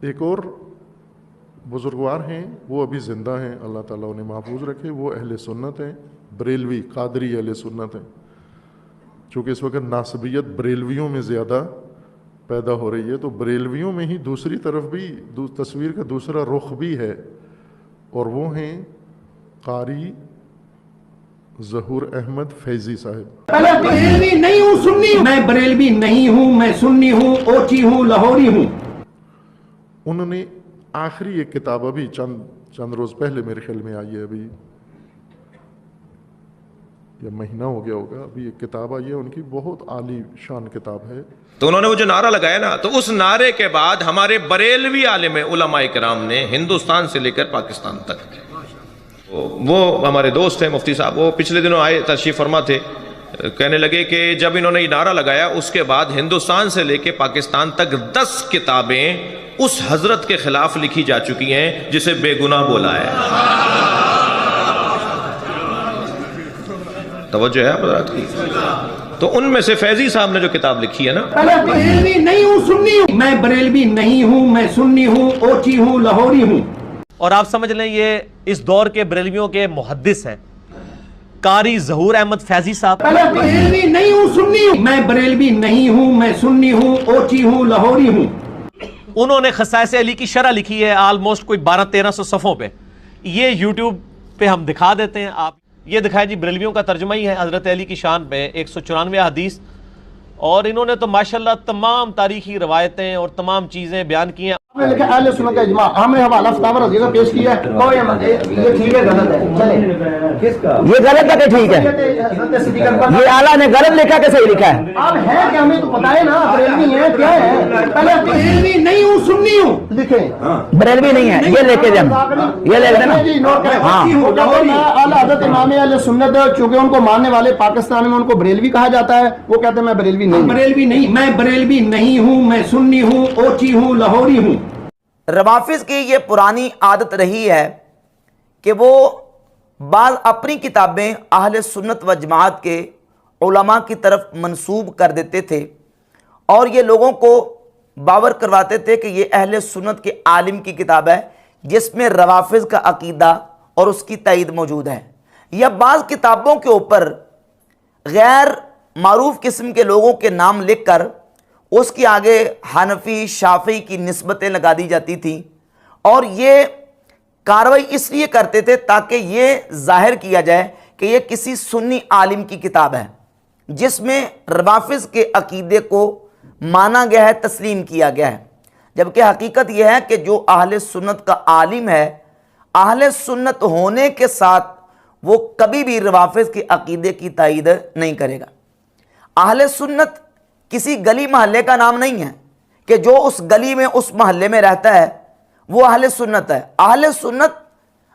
ایک اور بزرگوار ہیں، وہ ابھی زندہ ہیں، اللہ تعالیٰ انہیں محفوظ رکھے، وہ اہل سنت ہیں، بریلوی قادری اہل سنت ہیں۔ چونکہ اس وقت ناسبیت بریلویوں میں زیادہ پیدا ہو رہی ہے، تو بریلویوں میں ہی دوسری طرف بھی تصویر کا دوسرا رخ بھی ہے، اور وہ ہیں قاری ظہور احمد فیضی صاحب۔ میں بریلوی نہیں ہوں، سنی ہوں۔ میں بریلوی نہیں ہوں، میں سنی ہوں، اوچی ہوں، لاہوری ہوں۔ انہوں نے آخری ایک کتاب ابھی چند روز پہلے میرے خیال میں آئی ہے، ابھی یا مہینہ ہو گیا ہوگا، ابھی ایک کتاب آئی ہے ان کی، بہت عالی شان کتاب ہے۔ تو انہوں نے وہ جو نعرہ لگایا نا، تو اس نعرے کے بعد ہمارے بریلوی عالم علماء کرام نے ہندوستان سے لے کر پاکستان تک، وہ ہمارے دوست ہیں مفتی صاحب، وہ پچھلے دنوں آئے تشریف فرما تھے، کہنے لگے کہ جب انہوں نے یہ نعرہ لگایا اس کے بعد ہندوستان سے لے کے پاکستان تک 10 کتابیں اس حضرت کے خلاف لکھی جا چکی ہیں جسے بے گناہ بولا ہے۔ توجہ ہے حضرات کی؟ تو ان میں سے فیضی صاحب نے جو کتاب لکھی ہے نا، میں بریلوی نہیں ہوں، سنی ہوں۔ میں بریلوی نہیں ہوں، میں سنی ہوں، اوچی ہوں، لاہوری ہوں۔ اور آپ سمجھ لیں یہ اس دور کے بریلویوں کے محدث ہیں، قاری ظہور احمد فیضی صاحب۔ میں بریلوی نہیں ہوں، سنی ہوں۔ میں بریلوی نہیں ہوں، میں سنی ہوں، اوچی ہوں، لاہوری ہوں۔ انہوں نے خصائص علی کی شرح لکھی ہے آلموسٹ کوئی 1200-1300 صفحوں پہ، یہ یوٹیوب پہ ہم دکھا دیتے ہیں، آپ یہ دکھائیں جی، بریلویوں کا ترجمہ ہی ہے حضرت علی کی شان پہ 194 حدیث، اور انہوں نے تو ماشاءاللہ تمام تاریخی روایتیں اور تمام چیزیں بیان کی ہیں۔ میں لکھا اہل سنت کا اجماع، ہم نے حوالہ فتاوی رضیہ کا پیش کیا ہے، یہ ٹھیک ہے غلط ہے؟ چلیں یہ غلط ہے کہ ٹھیک ہے؟ حضرت صدیق اکبر یہ اعلیٰ نے غلط لکھا کہ صحیح لکھا ہے؟ آپ ہیں کہ ہمیں تو پتہ ہے نا بریلوی ہیں کیا ہے؟ پہلے بریلوی نہیں ہوں، سنی ہوں لکھیں، بریلوی نہیں ہے، یہ لے کے جم، یہ لے دینا۔ جی نوٹ کریں۔ اعلیٰ حضرت امام اہل سنت، چونکہ ان کو ماننے والے پاکستان میں ان کو بریلوی کہا جاتا ہے، وہ کہتے ہیں میں بریلوی نہیں ہوں۔ بریلوی نہیں، میں بریلوی نہیں ہوں، میں سنی ہوں، اوچی ہوں، لاہوری ہوں۔ روافظ کی یہ پرانی عادت رہی ہے کہ وہ بعض اپنی کتابیں اہل سنت و جماعت کے علماء کی طرف منسوب کر دیتے تھے، اور یہ لوگوں کو باور کرواتے تھے کہ یہ اہل سنت کے عالم کی کتاب ہے جس میں روافظ کا عقیدہ اور اس کی تائید موجود ہے، یا بعض کتابوں کے اوپر غیر معروف قسم کے لوگوں کے نام لکھ کر اس کی آگے حنفی شافعی کی نسبتیں لگا دی جاتی تھیں، اور یہ کاروائی اس لیے کرتے تھے تاکہ یہ ظاہر کیا جائے کہ یہ کسی سنی عالم کی کتاب ہے جس میں روافظ کے عقیدے کو مانا گیا ہے، تسلیم کیا گیا ہے، جبکہ حقیقت یہ ہے کہ جو اہل سنت کا عالم ہے، اہل سنت ہونے کے ساتھ وہ کبھی بھی روافظ کے عقیدے کی تائید نہیں کرے گا۔ اہل سنت کسی گلی محلے کا نام نہیں ہے کہ جو اس گلی میں اس محلے میں رہتا ہے وہ اہل سنت ہے۔ اہل سنت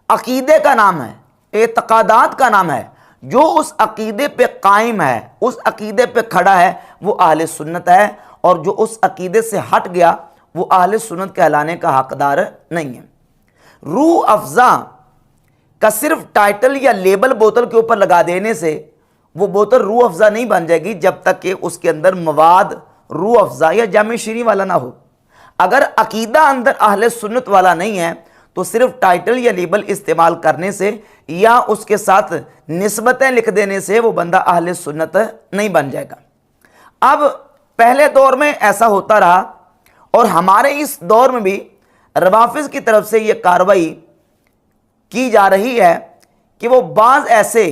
عقیدے کا نام ہے، اعتقادات کا نام ہے، جو اس عقیدے پہ قائم ہے، اس عقیدے پہ کھڑا ہے، وہ اہل سنت ہے، اور جو اس عقیدے سے ہٹ گیا وہ اہل سنت کہلانے کا حقدار نہیں ہے۔ روح افزا کا صرف ٹائٹل یا لیبل بوتل کے اوپر لگا دینے سے وہ بوتل روح افزا نہیں بن جائے گی جب تک کہ اس کے اندر مواد روح افزا یا جامع شیریں والا نہ ہو۔ اگر عقیدہ اندر اہل سنت والا نہیں ہے تو صرف ٹائٹل یا لیبل استعمال کرنے سے یا اس کے ساتھ نسبتیں لکھ دینے سے وہ بندہ اہل سنت نہیں بن جائے گا۔ اب پہلے دور میں ایسا ہوتا رہا، اور ہمارے اس دور میں بھی روافظ کی طرف سے یہ کارروائی کی جا رہی ہے کہ وہ بعض ایسے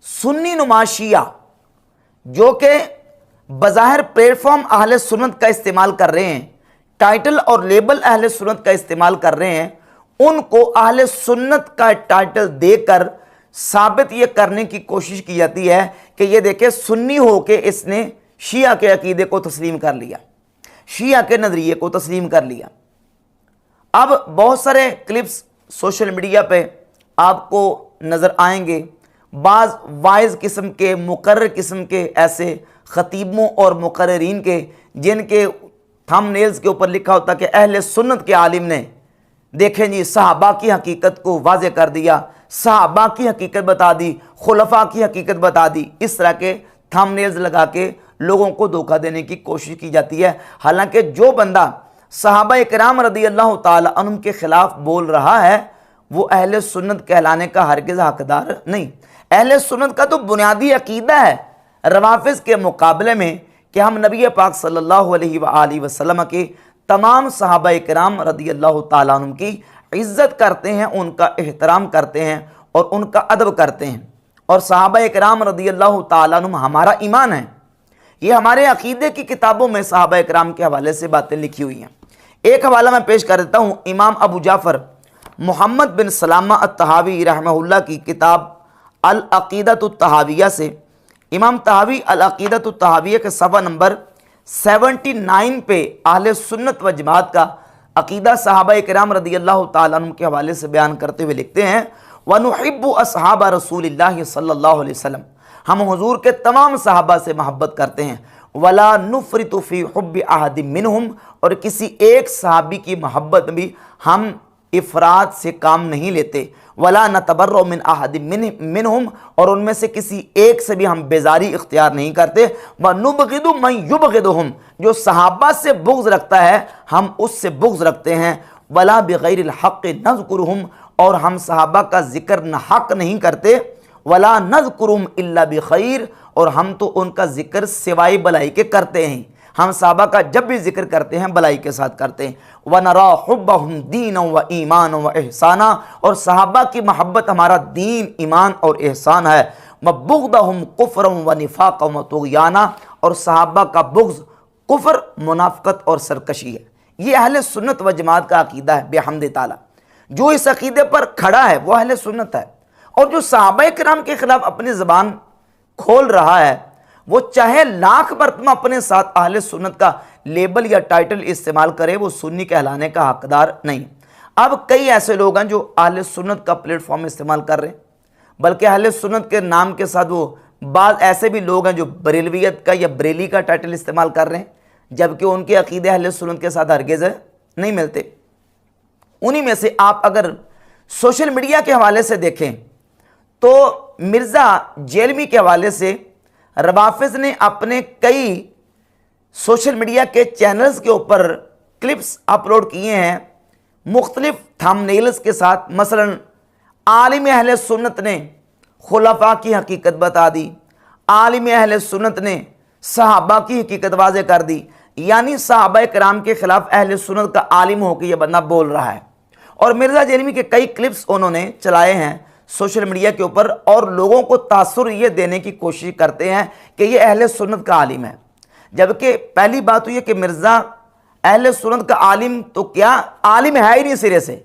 سنی نما شیعہ جو کہ بظاہر پلیٹ فارم اہل سنت کا استعمال کر رہے ہیں، ٹائٹل اور لیبل اہل سنت کا استعمال کر رہے ہیں، ان کو اہل سنت کا ٹائٹل دے کر ثابت یہ کرنے کی کوشش کی جاتی ہے کہ یہ دیکھیں سنی ہو کے اس نے شیعہ کے عقیدے کو تسلیم کر لیا، شیعہ کے نظریے کو تسلیم کر لیا۔ اب بہت سارے کلپس سوشل میڈیا پہ آپ کو نظر آئیں گے، بعض وائز قسم کے مقرر قسم کے ایسے خطیبوں اور مقررین کے جن کے تھم نیلز کے اوپر لکھا ہوتا کہ اہل سنت کے عالم نے دیکھیں جی صحابہ کی حقیقت کو واضح کر دیا، صحابہ کی حقیقت بتا دی، خلفاء کی حقیقت بتا دی، اس طرح کے تھم نیلز لگا کے لوگوں کو دھوکہ دینے کی کوشش کی جاتی ہے۔ حالانکہ جو بندہ صحابہ کرام رضی اللہ تعالی عنہم کے خلاف بول رہا ہے وہ اہل سنت کہلانے کا ہرگز حقدار نہیں۔ اہل سنت کا تو بنیادی عقیدہ ہے روافض کے مقابلے میں کہ ہم نبی پاک صلی اللہ علیہ وآلہ وسلم کے تمام صحابہ کرام رضی اللہ تعالیٰ عنہم کی عزت کرتے ہیں، ان کا احترام کرتے ہیں اور ان کا ادب کرتے ہیں، اور صحابہ کرام رضی اللہ تعالیٰ عنہم ہمارا ایمان ہے۔ یہ ہمارے عقیدے کی کتابوں میں صحابہ کرام کے حوالے سے باتیں لکھی ہوئی ہیں۔ ایک حوالہ میں پیش کر دیتا ہوں، امام ابو جعفر محمد بن سلامہ الطحاوی رحمہ اللہ کی کتاب العقیدۃ الطحاویہ سے، امام طحاوی العقیدۃ الطحاویہ کے صفحہ نمبر 79 پہ اہل سنت و جماعت کا عقیدہ صحابہ کرام رضی اللہ تعالیٰ عنہ کے حوالے سے بیان کرتے ہوئے لکھتے ہیں وَنُحِبُّ أَصْحَابَ رسول اللہ صلی اللہ علیہ وسلم، ہم حضور کے تمام صحابہ سے محبت کرتے ہیں، وَلَا نُفْرِطُ فِي حُبِّ أَحَدٍ مِّنْهُمْ، اور کسی ایک صحابی کی محبت میں بھی ہم افراد سے کام نہیں لیتے، وَلَا نَتَبَرَّؤُ مِنْ أَحَدٍ مِّنْهُمْ، اور ان میں سے کسی ایک سے بھی ہم بیزاری اختیار نہیں کرتے، وَنُبْغِضُ مَنْ يُبْغِضُهُمْ، جو صحابہ سے بغض رکھتا ہے ہم اس سے بغض رکھتے ہیں، وَلَا بِغَيْرِ الْحَقِّ نَذْكُرُهُمْ، اور ہم صحابہ کا ذکر نہ حق نہیں کرتے، وَلَا نَذْكُرُهُمْ إِلَّا بِخَيْرٍ، اور ہم تو ان کا ذکر سوائے بلائی کے کرتے ہیں، ہم صحابہ کا جب بھی ذکر کرتے ہیں بلائی کے ساتھ کرتے ہیں، وَنَرَا حُبَّهُمْ دِينًا وَإِيمَانًا وَإِحْسَانًا، اور صحابہ کی محبت ہمارا دین، ایمان اور احسان ہے، وَبُغْضَهُمْ كُفْرًا وَنِفَاقًا وَطُغْيَانًا، اور صحابہ کا بغض کفر، منافقت اور سرکشی ہے۔ یہ اہل سنت و جماعت کا عقیدہ ہے بحمد تعالیٰ۔ جو اس عقیدے پر کھڑا ہے وہ اہل سنت ہے، اور جو صحابہ کرام کے خلاف اپنی زبان کھول رہا ہے وہ چاہے لاکھ مرتبہ اپنے ساتھ اہل سنت کا لیبل یا ٹائٹل استعمال کرے، وہ سنی کہلانے کا حقدار نہیں۔ اب کئی ایسے لوگ ہیں جو اہل سنت کا پلیٹ فارم استعمال کر رہے ہیں، بلکہ اہل سنت کے نام کے ساتھ وہ بعض ایسے بھی لوگ ہیں جو بریلویت کا یا بریلی کا ٹائٹل استعمال کر رہے ہیں، جبکہ ان کے عقیدے اہل سنت کے ساتھ ہرگز نہیں ملتے۔ انہی میں سے آپ اگر سوشل میڈیا کے حوالے سے دیکھیں تو مرزا جیلمی کے حوالے سے روافض نے اپنے کئی سوشل میڈیا کے چینلز کے اوپر کلپس اپلوڈ کیے ہیں مختلف تھمبنیلز کے ساتھ، مثلا عالم اہل سنت نے خلفاء کی حقیقت بتا دی، عالم اہل سنت نے صحابہ کی حقیقت واضح کر دی، یعنی صحابہ کرام کے خلاف اہل سنت کا عالم ہو کے یہ بندہ بول رہا ہے۔ اور مرزا جیلمی کے کئی کلپس انہوں نے چلائے ہیں سوشل میڈیا کے اوپر، اور لوگوں کو تاثر یہ دینے کی کوشش کرتے ہیں کہ یہ اہل سنت کا عالم ہے، جبکہ پہلی بات یہ کہ مرزا اہل سنت کا عالم تو کیا عالم ہے ہی نہیں سرے سے،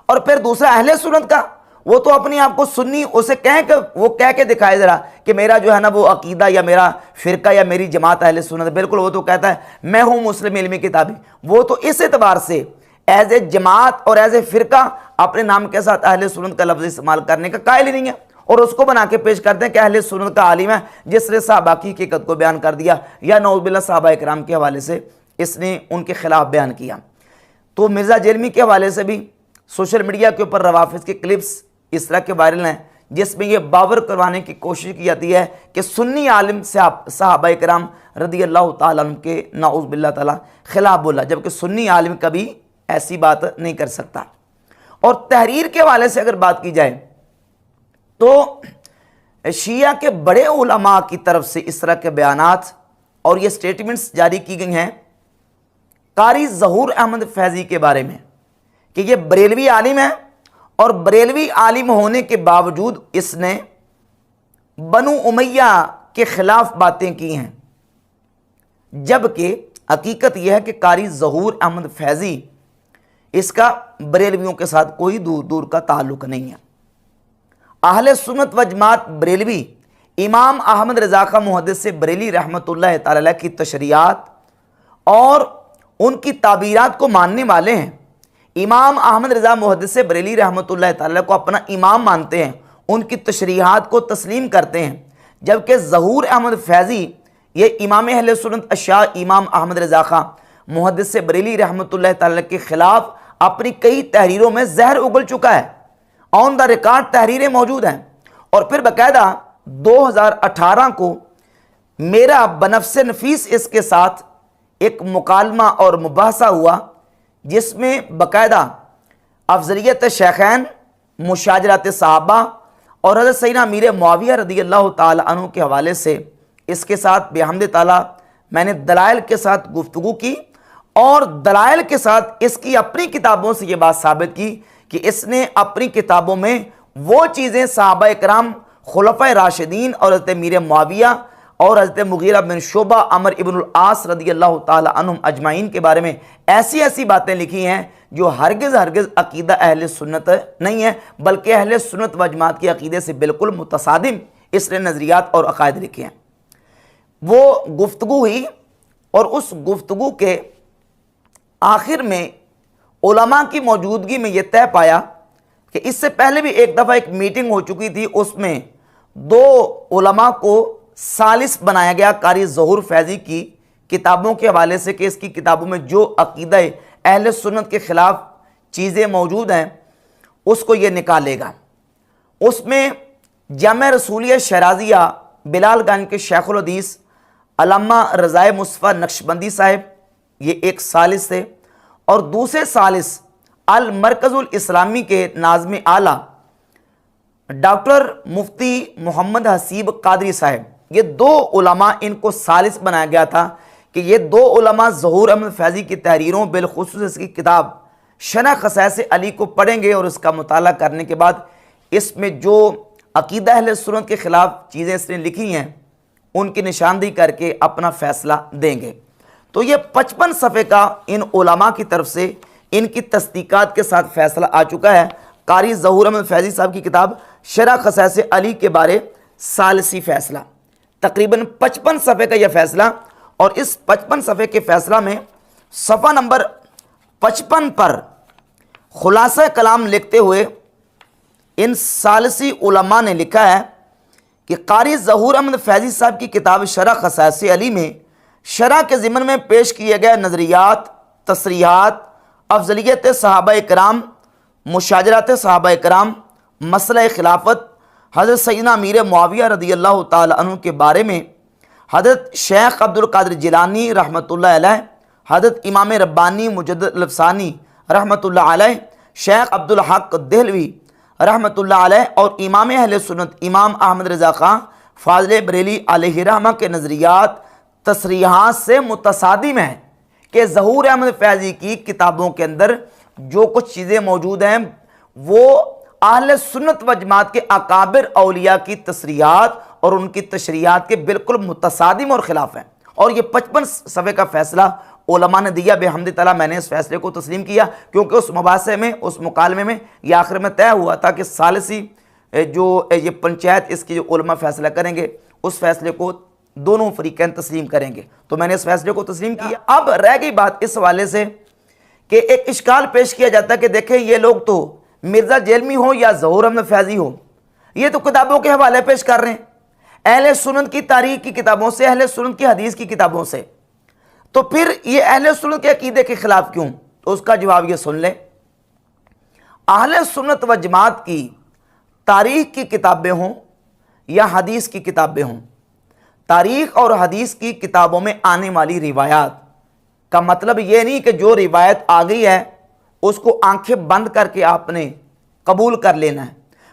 اور پھر دوسرا اہل سنت کا وہ تو اپنی آپ کو سنی، اسے کہیں کہ وہ کہہ کے دکھائے ذرا کہ میرا جو ہے نا وہ عقیدہ یا میرا فرقہ یا میری جماعت اہل سنت، بالکل وہ تو کہتا ہے میں ہوں مسلم علمی کتابی، وہ تو اس اعتبار سے ایز اے جماعت اور ایز اے فرقہ اپنے نام کے ساتھ اہل سنت کا لفظ استعمال کرنے کا قائل ہی نہیں ہے، اور اس کو بنا کے پیش کرتے ہیں کہ اہل سنت کا عالم ہے جس نے صحابہ کی حقیقت کو بیان کر دیا، یا نعوذ باللہ صحابہ کرام کے حوالے سے اس نے ان کے خلاف بیان کیا۔ تو مرزا جیلمی کے حوالے سے بھی سوشل میڈیا کے اوپر روافض کے کلپس اس طرح کے وائرل ہیں جس میں یہ باور کروانے کی کوشش کی جاتی ہے کہ سنی عالم صحابہ کرام رضی اللہ تعالیٰ عنہ کے نعوذ باللہ تعالیٰ خلاف بولا، جبکہ سنی عالم کبھی ایسی بات نہیں کر سکتا۔ اور تحریر کے حوالے سے اگر بات کی جائے تو شیعہ کے بڑے علماء کی طرف سے اس طرح کے بیانات اور یہ سٹیٹمنٹس جاری کی گئی ہیں قاری ظہور احمد فیضی کے بارے میں کہ یہ بریلوی عالم ہے، اور بریلوی عالم ہونے کے باوجود اس نے بنو امیہ کے خلاف باتیں کی ہیں، جبکہ حقیقت یہ ہے کہ قاری ظہور احمد فیضی اس کا بریلویوں کے ساتھ کوئی دور دور کا تعلق نہیں ہے۔ اہل سنت و جماعت بریلوی امام احمد رضا خاں محدث بریلی رحمۃ اللہ تعالی کی تشریحات اور ان کی تعبیرات کو ماننے والے ہیں۔ امام احمد رضا محدث بریلی رحمۃ اللہ تعالی کو اپنا امام مانتے ہیں، ان کی تشریحات کو تسلیم کرتے ہیں، جبکہ ظہور احمد فیضی یہ امام اہل سنت اشاع امام احمد رضا خاں محدث بریلی رحمۃ اللہ تعالی کے خلاف اپنی کئی تحریروں میں زہر اگل چکا ہے، آن دا ریکارڈ تحریریں موجود ہیں، اور پھر باقاعدہ 2018 کو میرا بنفس نفیس اس کے ساتھ ایک مکالمہ اور مباحثہ ہوا جس میں باقاعدہ افضلیت شیخین، مشاجرات صحابہ اور حضرت سیدنا امیر معاویہ رضی اللہ تعالی عنہ کے حوالے سے اس کے ساتھ بحمد تعالیٰ میں نے دلائل کے ساتھ گفتگو کی، اور دلائل کے ساتھ اس کی اپنی کتابوں سے یہ بات ثابت کی کہ اس نے اپنی کتابوں میں وہ چیزیں صحابہ اکرام، خلفائے راشدین اور حضرت امیر معاویہ اور حضرت مغیرہ بن شعبہ، عمر ابن العاص رضی اللہ تعالی عنہم اجمعین کے بارے میں ایسی باتیں لکھی ہیں جو ہرگز عقیدہ اہل سنت نہیں ہے، بلکہ اہل سنت و جماعت کے عقیدے سے بالکل متصادم اس نے نظریات اور عقائد لکھے ہیں۔ وہ گفتگو ہوئی، اور اس گفتگو کے آخر میں علماء کی موجودگی میں یہ طے پایا کہ اس سے پہلے بھی ایک دفعہ ایک میٹنگ ہو چکی تھی، اس میں 2 علماء کو ثالث بنایا گیا قاری ظہور فیضی کی کتابوں کے حوالے سے کہ اس کی کتابوں میں جو عقیدہ اہل سنت کے خلاف چیزیں موجود ہیں اس کو یہ نکالے گا۔ اس میں جامع رسولیہ شیرازیہ بلال گنج کے شیخ الحدیث علامہ رضائے مصطفیٰ نقشبندی صاحب یہ ایک ثالث تھے، اور دوسرے ثالث المرکز الاسلامی کے ناظم اعلیٰ ڈاکٹر مفتی محمد حسیب قادری صاحب، یہ 2 علماء ان کو ثالث بنایا گیا تھا کہ یہ 2 علماء ظہور احمد فیضی کی تحریروں، بالخصوص اس کی کتاب شرح خصائص علی کو پڑھیں گے، اور اس کا مطالعہ کرنے کے بعد اس میں جو عقیدہ اہل سنت کے خلاف چیزیں اس نے لکھی ہیں ان کی نشاندہی کر کے اپنا فیصلہ دیں گے۔ تو یہ 55 صفحے کا ان علماء کی طرف سے ان کی تصدیقات کے ساتھ فیصلہ آ چکا ہے۔ قاری ظہور احمد فیضی صاحب کی کتاب شرح خصائص علی کے بارے ثالثی فیصلہ، تقریباً 55 صفحے کا یہ فیصلہ، اور اس 55 صفحے کے فیصلہ میں صفحہ نمبر 55 پر خلاصہ کلام لکھتے ہوئے ان ثالثی علماء نے لکھا ہے کہ قاری ظہور احمد فیضی صاحب کی کتاب شرح خصائص علی میں شرح کے ضمن میں پیش کیے گئے نظریات، تصریحات، افضلیت صحابہ کرام، مشاجرات صحابہ کرام، مسئلہ خلافت، حضرت سیدنا امیر معاویہ رضی اللہ تعالی عنہ کے بارے میں حضرت شیخ عبد القادر جیلانی رحمۃ اللہ علیہ، حضرت امام ربانی مجدد الافسانی رحمۃ اللہ علیہ، شیخ عبد الحق دہلوی رحمۃ اللہ علیہ، اور امام اہل سنت امام احمد رضا خان فاضل بریلی علیہ رحمہ کے نظریات، تصریحات سے متصادم ہیں کہ ظہور احمد فیضی کی کتابوں کے اندر جو کچھ چیزیں موجود ہیں وہ اہل سنت و جماعت کے اکابر اولیاء کی تصریحات اور ان کی تشریحات کے بالکل متصادم اور خلاف ہیں۔ اور یہ 55 صفحے کا فیصلہ علماء نے دیا، بحمد تعالیٰ میں نے اس فیصلے کو تسلیم کیا، کیونکہ اس مباحثے میں، اس مکالمے میں یہ آخر میں طے ہوا تھا کہ ثالثی جو یہ پنچایت اس کی جو علماء فیصلہ کریں گے اس فیصلے کو دونوں فریقین تسلیم کریں گے، تو میں نے اس فیصلے کو تسلیم کیا۔ اب رہ گئی بات اس حوالے سے کہ ایک اشکال پیش کیا جاتا ہے کہ دیکھیں یہ لوگ تو مرزا جیلمی ہو یا ظہور احمد فیضی ہو، یہ تو کتابوں کے حوالے پیش کر رہے ہیں، اہل سنت کی تاریخ کی کتابوں سے، اہل سنت کی حدیث کی کتابوں سے، تو پھر یہ اہل سنت کے عقیدے کے خلاف کیوں؟ تو اس کا جواب یہ سن لیں، اہل سنت و جماعت کی تاریخ کی کتابیں ہوں یا حدیث کی کتابیں ہوں، تاریخ اور حدیث کی کتابوں میں آنے والی روایات کا مطلب یہ نہیں کہ جو روایت آ گئی ہے اس کو آنکھیں بند کر کے آپ نے قبول کر لینا ہے،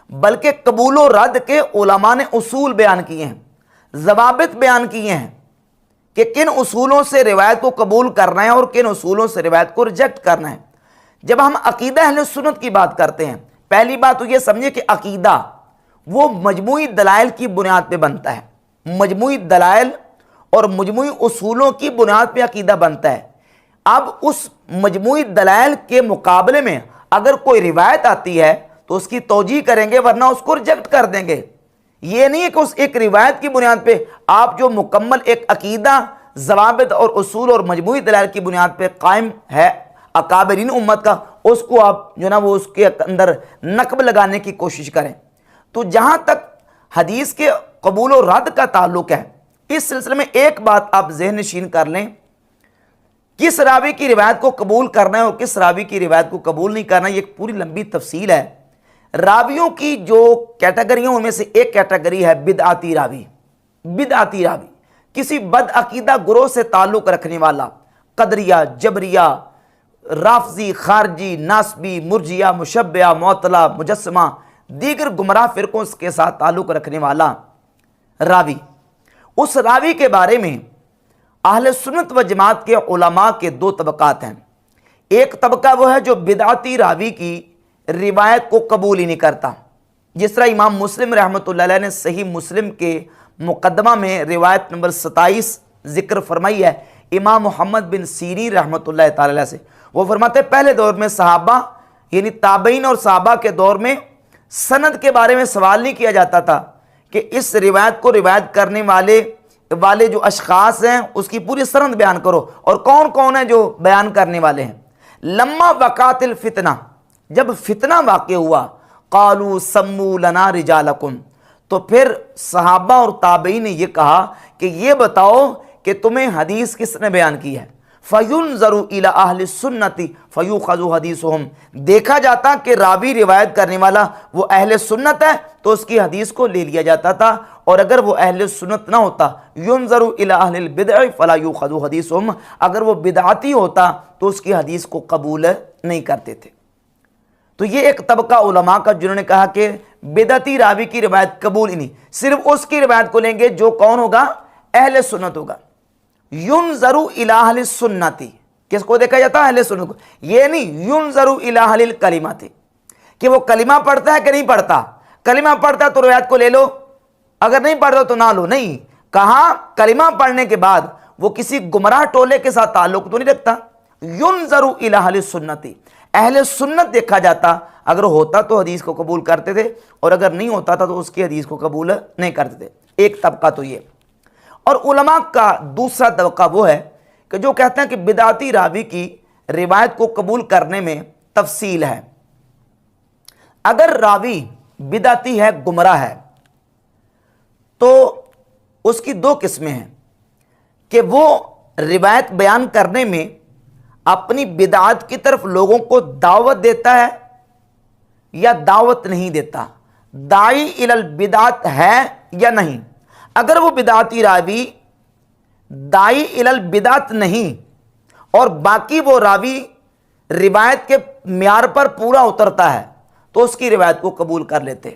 بلکہ قبول و رد کے علماء نے اصول بیان کیے ہیں، ضوابط بیان کیے ہیں کہ کن اصولوں سے روایت کو قبول کرنا ہے اور کن اصولوں سے روایت کو ریجیکٹ کرنا ہے۔ جب ہم عقیدہ اہل سنت کی بات کرتے ہیں، پہلی بات تو یہ سمجھے کہ عقیدہ وہ مجموعی دلائل کی بنیاد پہ بنتا ہے، مجموعی دلائل اور مجموعی اصولوں کی بنیاد پہ عقیدہ بنتا ہے۔ اب اس مجموعی دلائل کے مقابلے میں اگر کوئی روایت آتی ہے تو اس کی توجیہ کریں گے، ورنہ اس کو ریجیکٹ کر دیں گے۔ یہ نہیں ہے کہ اس ایک روایت کی بنیاد پہ آپ جو مکمل ایک عقیدہ، ضوابط اور اصول اور مجموعی دلائل کی بنیاد پہ قائم ہے اکابرین امت کا، اس کو آپ جو نا وہ اس کے اندر نقب لگانے کی کوشش کریں۔ تو جہاں تک حدیث کے قبول و رد کا تعلق ہے، اس سلسلے میں ایک بات آپ ذہن نشین کر لیں، کس راوی کی روایت کو قبول کرنا ہے اور کس راوی کی روایت کو قبول نہیں کرنا، یہ ایک پوری لمبی تفصیل ہے۔ راویوں کی جو کیٹیگریوں میں سے ایک کیٹیگری ہے بدعاتی راوی۔ بدعاتی راوی کسی بد عقیدہ گروہ سے تعلق رکھنے والا، قدریہ، جبریہ، رافضی، خارجی، ناسبی، مرجیہ، مشبعہ، معطلہ، مجسمہ، دیگر گمراہ فرقوں کے ساتھ تعلق رکھنے والا راوی، اس راوی کے بارے میں اہل سنت و جماعت کے علماء کے دو طبقات ہیں۔ ایک طبقہ وہ ہے جو بدعتی راوی کی روایت کو قبول ہی نہیں کرتا، جس طرح امام مسلم رحمۃ اللہ علیہ نے صحیح مسلم کے مقدمہ میں روایت نمبر 27 ذکر فرمائی ہے امام محمد بن سیرین رحمۃ اللہ تعالی علیہ سے۔ وہ فرماتے ہیں پہلے دور میں صحابہ یعنی تابعین اور صحابہ کے دور میں سند کے بارے میں سوال نہیں کیا جاتا تھا کہ اس روایت کو روایت کرنے والے جو اشخاص ہیں اس کی پوری سند بیان کرو اور کون کون ہیں جو بیان کرنے والے ہیں۔ لما وقعت الفتنہ، جب فتنہ واقع ہوا، قالوا سموا لنا رجالکم، تو پھر صحابہ اور تابعین نے یہ کہا کہ یہ بتاؤ کہ تمہیں حدیث کس نے بیان کی ہے۔ فَيُنظَرُ إِلَىٰ أَهْلِ السُّنَّةِ فَيُؤْخَذُ حَدِيثُهُمْ، دیکھا جاتا کہ راوی روایت کرنے والا وہ اہل سنت ہے تو اس کی حدیث کو لے لیا جاتا تھا، اور اگر وہ اہل سنت نہ ہوتا يُنظَرُ إِلَىٰ أَهْلِ الْبِدْعِ فَلَا يُؤْخَذُ حَدِيثُهُمْ، اگر وہ بدعتی ہوتا تو اس کی حدیث کو قبول نہیں کرتے تھے۔ تو یہ ایک طبقہ علماء کا جنہوں نے کہا کہ بدعتی راوی کی روایت قبول ہی نہیں، صرف اس کی روایت کو لیں گے جو کون ہوگا، اہل سنت ہوگا۔ ینظر الی اہل السنت، کس کو دیکھا جاتا ہے، اہل سنت کو، یہ نہیں ینظر الی اہل الکلمات کہ وہ کلمہ پڑھتا ہے کہ نہیں پڑھتا، کلمہ پڑھتا ہے تو روایت کو لے لو، اگر نہیں پڑھتا تو نہ لو، نہیں، کہا کلمہ پڑھنے کے بعد وہ کسی گمراہ ٹولے کے ساتھ تعلق تو نہیں رکھتا۔ ینظر الی اہل السنت، اہل سنت دیکھا جاتا، اگر ہوتا تو حدیث کو قبول کرتے تھے اور اگر نہیں ہوتا تھا تو اس کی حدیث کو قبول نہیں کرتے تھے۔ ایک طبقہ تو یہ، اور علماء کا دوسرا طبقہ وہ ہے کہ جو کہتے ہیں کہ بدعتی راوی کی روایت کو قبول کرنے میں تفصیل ہے۔ اگر راوی بدعتی ہے، گمراہ ہے، تو اس کی دو قسمیں ہیں کہ وہ روایت بیان کرنے میں اپنی بدعت کی طرف لوگوں کو دعوت دیتا ہے یا دعوت نہیں دیتا، داعی الی البدعت ہے یا نہیں۔ اگر وہ بدعتی راوی داعی الی البدعت نہیں اور باقی وہ راوی روایت کے معیار پر پورا اترتا ہے تو اس کی روایت کو قبول کر لیتے،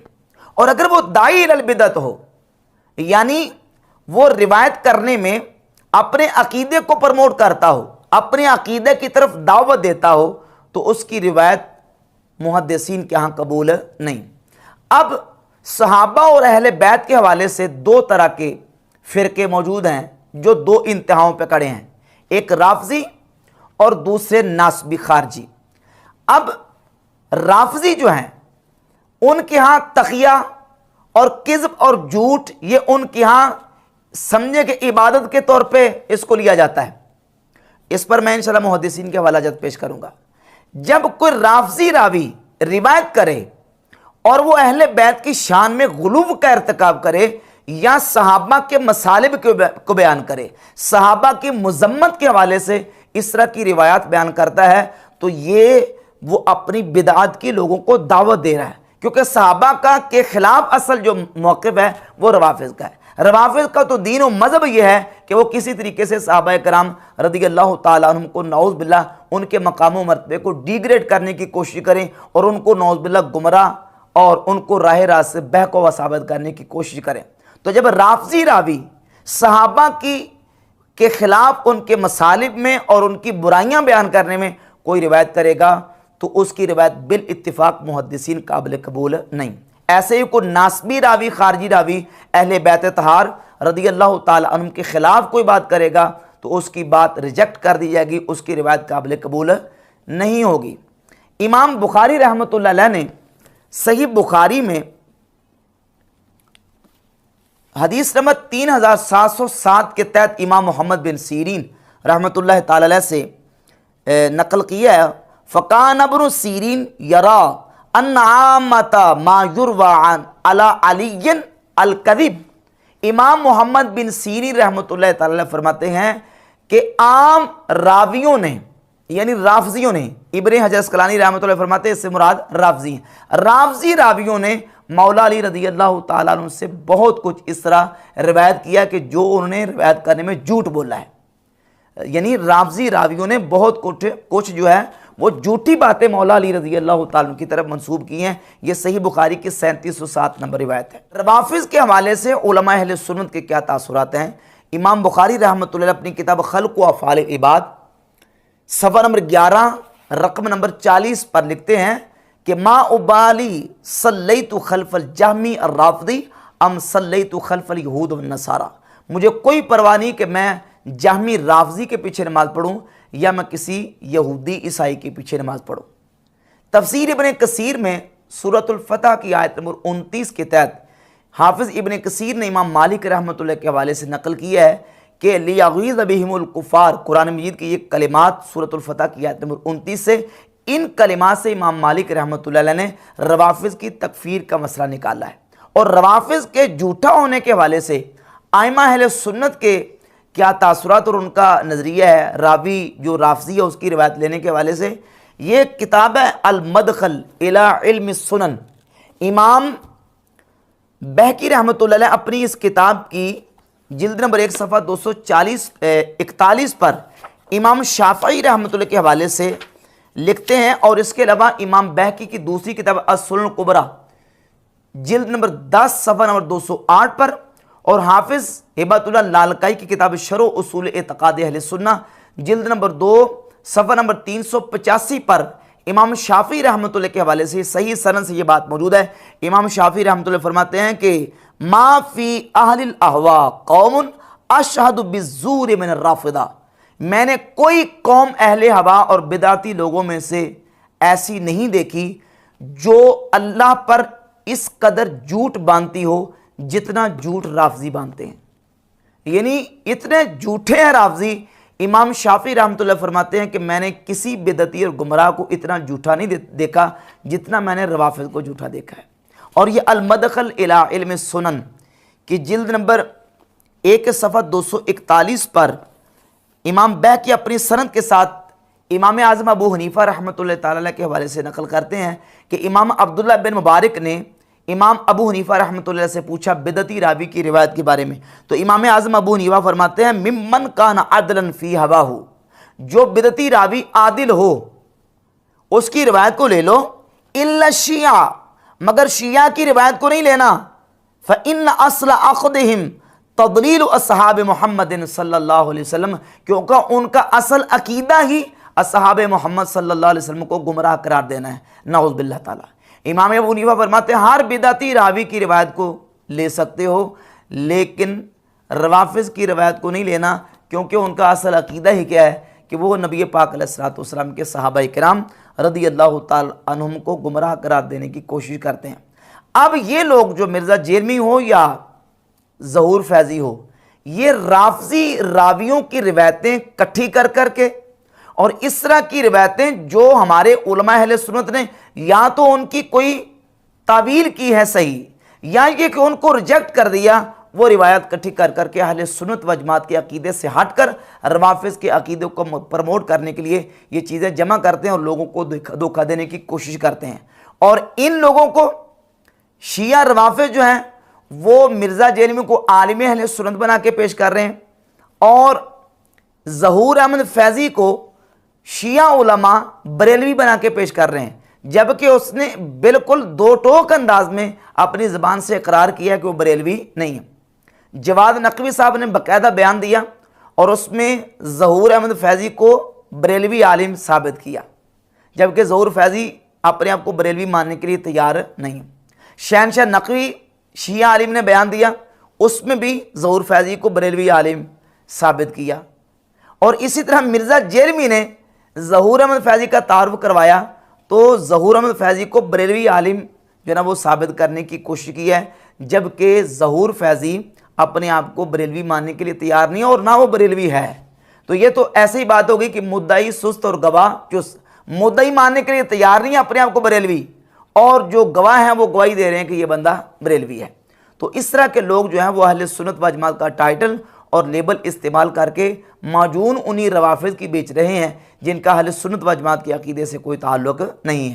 اور اگر وہ داعی الی البدعت ہو یعنی وہ روایت کرنے میں اپنے عقیدے کو پروموٹ کرتا ہو، اپنے عقیدے کی طرف دعوت دیتا ہو، تو اس کی روایت محدثین کے ہاں قبول نہیں۔ اب صحابہ اور اہل بیت کے حوالے سے دو طرح کے فرقے موجود ہیں جو دو انتہاؤں پہ کھڑے ہیں، ایک رافضی اور دوسرے ناسبی خارجی۔ اب رافضی جو ہیں ان کے ہاں تقیہ اور کذب اور جھوٹ یہ ان کے ہاں سمجھے کہ عبادت کے طور پہ اس کو لیا جاتا ہے۔ اس پر میں انشاءاللہ محدثین کے حوالہ جات پیش کروں گا۔ جب کوئی رافضی راوی روایت کرے اور وہ اہل بیت کی شان میں غلو کا ارتکاب کرے یا صحابہ کے مصالب کو بیان کرے، صحابہ کی مذمت کے حوالے سے اس طرح کی روایات بیان کرتا ہے، تو یہ وہ اپنی بدعات کی لوگوں کو دعوت دے رہا ہے، کیونکہ صحابہ کا کے خلاف اصل جو موقف ہے وہ روافض کا ہے۔ روافض کا تو دین و مذہب یہ ہے کہ وہ کسی طریقے سے صحابہ کرام رضی اللہ تعالیٰ عنہم کو نعوذ باللہ ان کے مقام و مرتبے کو ڈیگریڈ کرنے کی کوشش کریں اور ان کو نعوذ باللہ گمراہ اور ان کو راہ راست سے بہکاوا ثابت کرنے کی کوشش کریں۔ تو جب رافضی راوی صحابہ کے خلاف ان کے مصالب میں اور ان کی برائیاں بیان کرنے میں کوئی روایت کرے گا تو اس کی روایت بالاتفاق محدثین قابل قبول نہیں۔ ایسے ہی کوئی ناسبی راوی، خارجی راوی اہل بیت طہار رضی اللہ تعالی عنہم کے خلاف کوئی بات کرے گا تو اس کی بات ریجیکٹ کر دی جائے گی، اس کی روایت قابل قبول نہیں ہوگی۔ امام بخاری رحمۃ اللہ علیہ نے صحیح بخاری میں حدیث نمبر 3707 کے تحت امام محمد بن سیرین رحمۃ اللہ تعالی علیہ سے نقل کیا ہے، فَقَانَ ابْنُ سیرین یَرَا ان عامۃ ما یروى علی علی الکذب۔ امام محمد بن سیرین رحمۃ اللہ تعالی فرماتے ہیں کہ عام راویوں نے یعنی رافضیوں نے، ابن حجر اسقلانی رحمۃ اللہ فرماتے ہیں اس سے مراد رافضی ہیں، رافضی راویوں نے مولا علی رضی اللہ تعالیٰ عنہ سے بہت کچھ اس طرح روایت کیا کہ جو انہوں نے روایت کرنے میں جھوٹ بولا ہے۔ یعنی رافضی راویوں نے بہت کچھ جو ہے وہ جھوٹی باتیں مولا علی رضی اللہ تعالیٰ کی طرف منسوب کی ہیں۔ یہ صحیح بخاری کی 3707 نمبر روایت ہے۔ روافض کے حوالے سے علماء اہل سنت کے کیا تاثرات ہیں؟ امام بخاری رحمۃ اللہ اپنی کتاب خلق و افعال عباد صفحہ نمبر 11 رقم نمبر 40 پر لکھتے ہیں کہ ما ابالی صلیت خلف الجہمی الرافضی ام صلیت خلف الیہود والنصارى، مجھے کوئی پرواہ نہیں کہ میں جہمی رافضی کے پیچھے نماز پڑھوں یا میں کسی یہودی عیسائی کے پیچھے نماز پڑھوں۔ تفسیر ابن کثیر میں سورۃ الفتح کی آیت نمبر 29 کے تحت حافظ ابن کثیر نے امام مالک رحمۃ اللہ کے حوالے سے نقل کیا ہے کہ لیغیظ بہم الکفار، قرآن مجید کی یہ کلمات سورۃ الفتح کی آیت نمبر 29 سے، ان کلمات سے امام مالک رحمۃ اللہ علیہ نے روافض کی تکفیر کا مسئلہ نکالا ہے۔ اور روافض کے جھوٹا ہونے کے حوالے سے ائمہ اہل سنت کے کیا تاثرات اور ان کا نظریہ ہے راوی جو رافضی ہے اس کی روایت لینے کے حوالے سے، یہ کتاب ہے المدخل الی علم السنن۔ امام بہقی رحمۃ اللہ علیہ اپنی اس کتاب کی جلد نمبر 1 صفحہ 241 پر امام شافعی رحمۃ اللہ کے حوالے سے لکھتے ہیں، اور اس کے علاوہ امام بہقی کی دوسری کتاب السنن الکبریٰ جلد نمبر 10 صفحہ نمبر 208 پر، اور حافظ ہبۃ اللہ لالکائی کی کتاب شرح اصول اعتقاد اہل سنہ جلد نمبر 2 صفحہ نمبر 385 پر امام شافعی رحمۃ اللہ کے حوالے سے صحیح سند سے یہ بات موجود ہے۔ امام شافعی رحمۃ اللہ فرماتے ہیں کہ ما فی اہل الاہواء قوم اشہد بالزور من الرافضہ، میں نے کوئی قوم اہل ہوا اور بدعتی لوگوں میں سے ایسی نہیں دیکھی جو اللہ پر اس قدر جھوٹ باندھتی ہو جتنا جھوٹ رافضی باندھتے ہیں۔ یعنی اتنے جھوٹے ہیں رافضی۔ امام شافعی رحمۃ اللہ فرماتے ہیں کہ میں نے کسی بدعتی اور گمراہ کو اتنا جھوٹا نہیں دیکھا جتنا میں نے روافض کو جھوٹا دیکھا ہے۔ اور یہ المدخل الی علم السنن کی جلد نمبر 1 صفحہ 241 پر امام بہقی اپنی سند کے ساتھ امام اعظم ابو حنیفہ رحمۃ اللہ تعالیٰ کے حوالے سے نقل کرتے ہیں کہ امام عبداللہ بن مبارک نے امام ابو حنیفہ رحمۃ اللہ سے پوچھا بدعتی راوی کی روایت کے بارے میں، تو امام اعظم ابو حنیفہ فرماتے ہیں ممن کان عدلا فی ہواہ، جو بدعتی راوی عادل ہو اس کی روایت کو لے لو، الا الشیعہ، مگر شیعہ کی روایت کو نہیں لینا، فإن اصل اخذہم تضلیل اصحاب محمد صلی اللہ علیہ وسلم، کیونکہ ان کا اصل عقیدہ ہی اصحاب محمد صلی اللہ علیہ وسلم کو گمراہ قرار دینا ہے، نعوذ باللہ تعالی۔ امام ابو حنیفہ فرماتے ہیں ہر بدعتی راوی کی روایت کو لے سکتے ہو لیکن روافض کی روایت کو نہیں لینا، کیونکہ ان کا اصل عقیدہ ہی کیا ہے کہ وہ نبی پاک علیہ الصلوۃ والسلام کے صحابہ کرام رضی اللہ تعالی عنہم کو گمراہ قرار دینے کی کوشش کرتے ہیں۔ اب یہ لوگ جو مرزا جیلمی ہو یا ظہور فیضی ہو، یہ رافضی راویوں کی روایتیں کٹھی کر کے اور اس طرح کی روایتیں جو ہمارے علماء اہل سنت نے یا تو ان کی کوئی تعویل کی ہے صحیح، یا یہ کہ ان کو ریجیکٹ کر دیا، وہ روایت کٹھی کر کے اہل سنت و جماعت کے عقیدے سے ہٹ کر روافض کے عقیدے کو پروموٹ کرنے کے لیے یہ چیزیں جمع کرتے ہیں اور لوگوں کو دھوکہ دینے کی کوشش کرتے ہیں۔ اور ان لوگوں کو شیعہ روافض جو ہیں وہ مرزا جیلمی کو عالم اہل سنت بنا کے پیش کر رہے ہیں، اور ظہور احمد فیضی کو شیعہ علماء بریلوی بنا کے پیش کر رہے ہیں، جبکہ اس نے بالکل دو ٹوک انداز میں اپنی زبان سے اقرار کیا کہ وہ بریلوی نہیں ہے۔ جواد نقوی صاحب نے باقاعدہ بیان دیا اور اس میں ظہور احمد فیضی کو بریلوی عالم ثابت کیا، جبکہ ظہور فیضی اپنے آپ کو بریلوی ماننے کے لیے تیار نہیں۔ شہنشاہ نقوی شیعہ عالم نے بیان دیا، اس میں بھی ظہور فیضی کو بریلوی عالم ثابت کیا، اور اسی طرح مرزا جیلمی نے ظہور احمد فیضی کا تعارف کروایا تو ظہور احمد فیضی کو بریلوی عالم جو ہے نا وہ ثابت کرنے کی کوشش کی ہے، جبکہ ظہور فیضی اپنے آپ کو بریلوی ماننے کے لیے تیار نہیں اور نہ وہ بریلوی ہے۔ تو یہ تو ایسی ہی بات ہوگی کہ مدعی سست اور گواہ چست، مدعی ماننے کے لیے تیار نہیں اپنے آپ کو بریلوی، اور جو گواہ ہیں وہ گواہی دے رہے ہیں کہ یہ بندہ بریلوی ہے۔ تو اس طرح کے لوگ جو ہیں وہ اہل سنت و جماعت کا ٹائٹل اور لیبل استعمال کر کے معجون انہی روافض کی بیچ رہے ہیں جن کا اہل سنت و جماعت کے عقیدے سے کوئی تعلق نہیں ہے۔